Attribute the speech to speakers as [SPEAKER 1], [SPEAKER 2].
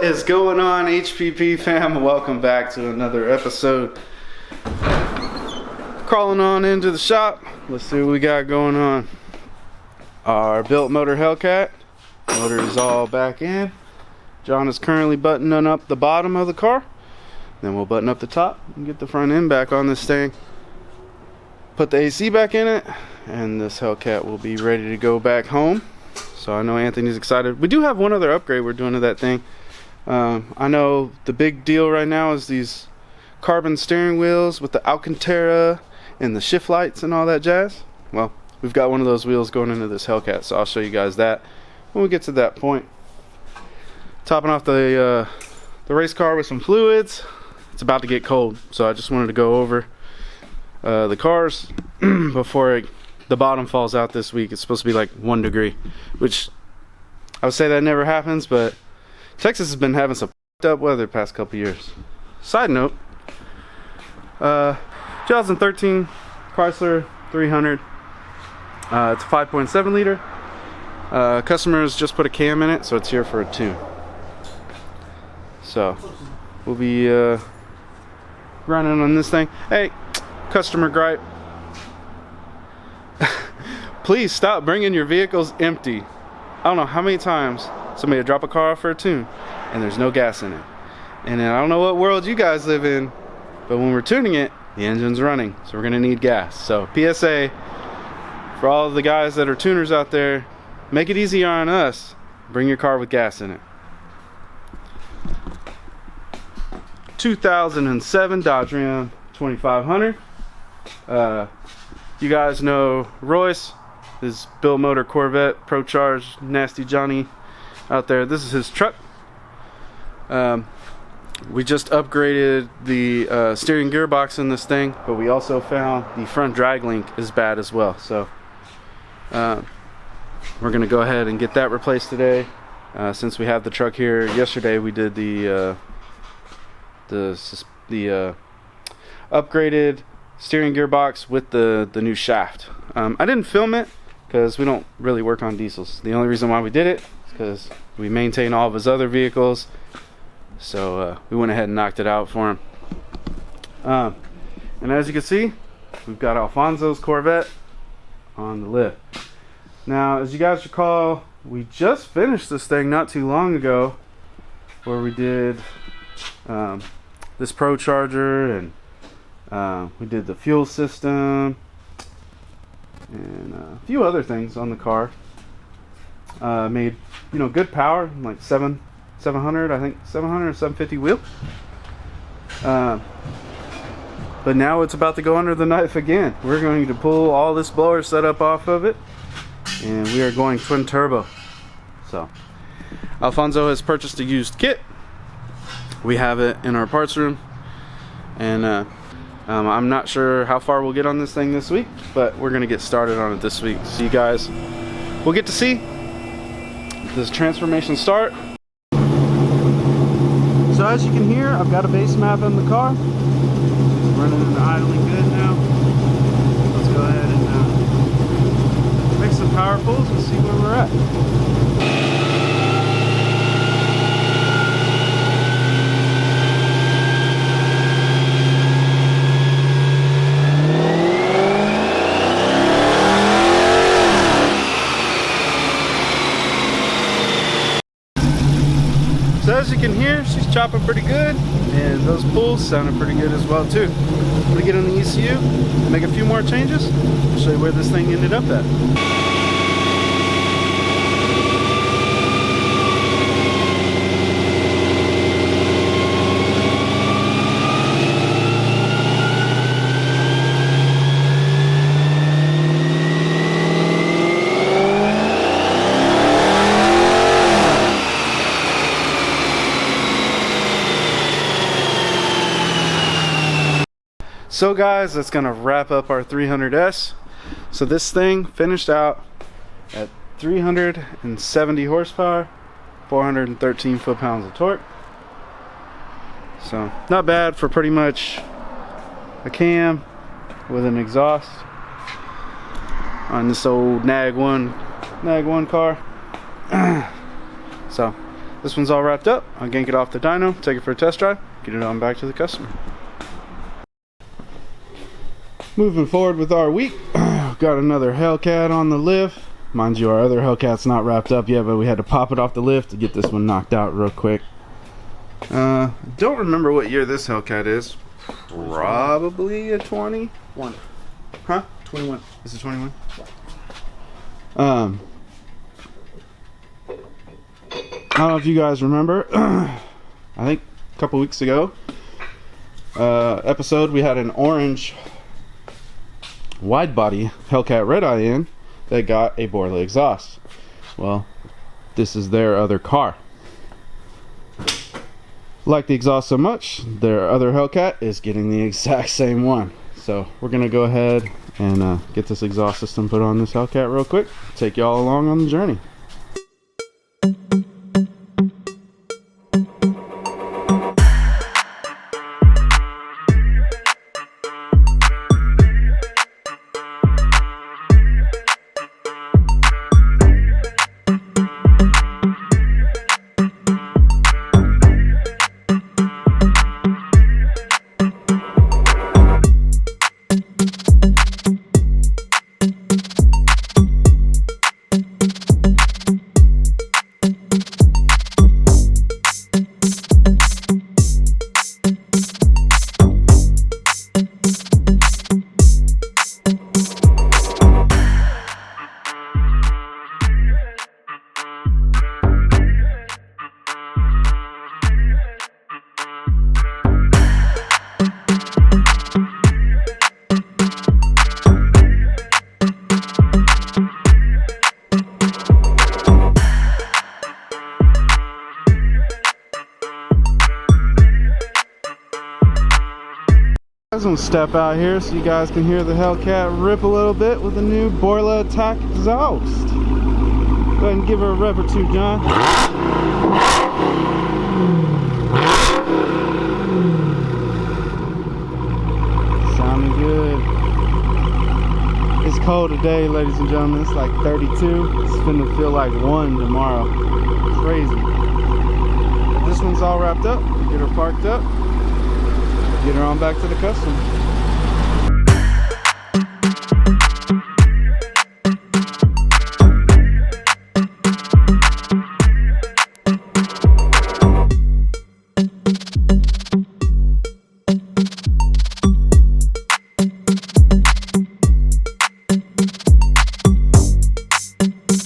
[SPEAKER 1] What is going on, HPP fam? Welcome back to another episode. Crawling on into the shop. Let's see what we got going on. Our built motor Hellcat. Motor is all back in. John is currently buttoning up the bottom of the car. Then we'll button up the top and get the front end back on this thing. Put the AC back in it, and this Hellcat will be ready to go back home. So I know Anthony's excited. We do have one other upgrade we're doing to that thing. I know the big deal right now is these carbon steering wheels with the Alcantara and the shift lights and all that jazz. Well, we've got one of those wheels going into this Hellcat, so I'll show you guys that when we get to that point. Topping off the race car with some fluids. It's about to get cold, so I just wanted to go over the cars before the bottom falls out this week. It's supposed to be like 1 degree, which I would say that never happens, but Texas has been having some up weather the past couple years. Side note, 2013 Chrysler 300. It's a 5.7 liter. Customers just put a cam in it, so it's here for a tune. So we'll be running on this thing. Hey, customer gripe. Please stop bringing your vehicles empty. I don't know how many times somebody will drop a car off for a tune and there's no gas in it. And I don't know what world you guys live in, but when we're tuning it, the engine's running, so we're gonna need gas. So PSA for all of the guys that are tuners out there, make it easier on us. Bring your car with gas in it. 2007 Dodge Ram 2500. You guys know Royce, his built motor Corvette, Pro Charge, Nasty Johnny out there. This is his truck. We just upgraded the steering gearbox in this thing, but we also found the front drag link is bad as well. So we're gonna go ahead and get that replaced today. Since we have the truck here, yesterday we did the upgraded steering gearbox with the new shaft. I didn't film it because we don't really work on diesels. The only reason why we did it is because we maintain all of his other vehicles, so we went ahead and knocked it out for him. And as you can see, we've got Alfonso's Corvette on the lift. Now, as you guys recall, we just finished this thing not too long ago, where we did this Pro Charger, and we did the fuel system and a few other things on the car. Made, you know, good power, like 700, I think 700 or 750 wheel. But now it's about to go under the knife again. We're going to pull all this blower setup off of it, and we are going twin turbo. So Alfonso has purchased a used kit. We have it in our parts room, and I'm not sure how far we'll get on this thing this week, but we're gonna get started on it this week. So you guys will get to see this transformation start. So as you can hear, I've got a base map in the car. It's running and idling good now. Let's go ahead and make some power pulls and see where we're at. So as you can hear, she's chopping pretty good, and those pulls sounded pretty good as well too. I'm gonna get in the ECU, make a few more changes, I'll show you where this thing ended up at. So guys, that's gonna wrap up our 300S. So this thing finished out at 370 horsepower, 413 foot-pounds of torque. So not bad for pretty much a cam with an exhaust on this old Nag 1 car. So This one's all wrapped up. I'll gank it off the dyno, take it for a test drive, get it on back to the customer. Moving forward with our week, got another Hellcat on the lift. Mind you, our other Hellcat's not wrapped up yet, but we had to pop it off the lift to get this one knocked out real quick. Don't remember what year this Hellcat is. Probably a 21. Huh? 21. This is 21? I don't know if you guys remember. I think a couple weeks ago, episode, we had an orange wide body Hellcat Red Eye in that got a Borla exhaust. Well, this is their other car. Like the exhaust so much, their other Hellcat is getting the exact same one. So we're gonna go ahead and get this exhaust system put on this Hellcat real quick. Take y'all along on the journey. I'm gonna step out here so you guys can hear the Hellcat rip a little bit with the new Borla Attack exhaust. Go ahead and give her a rev or two, John. Sounding good. It's cold today, ladies and gentlemen. It's like 32. It's gonna feel like 1 tomorrow. Crazy. This one's all wrapped up. Get her parked up. Get her on back to the customer.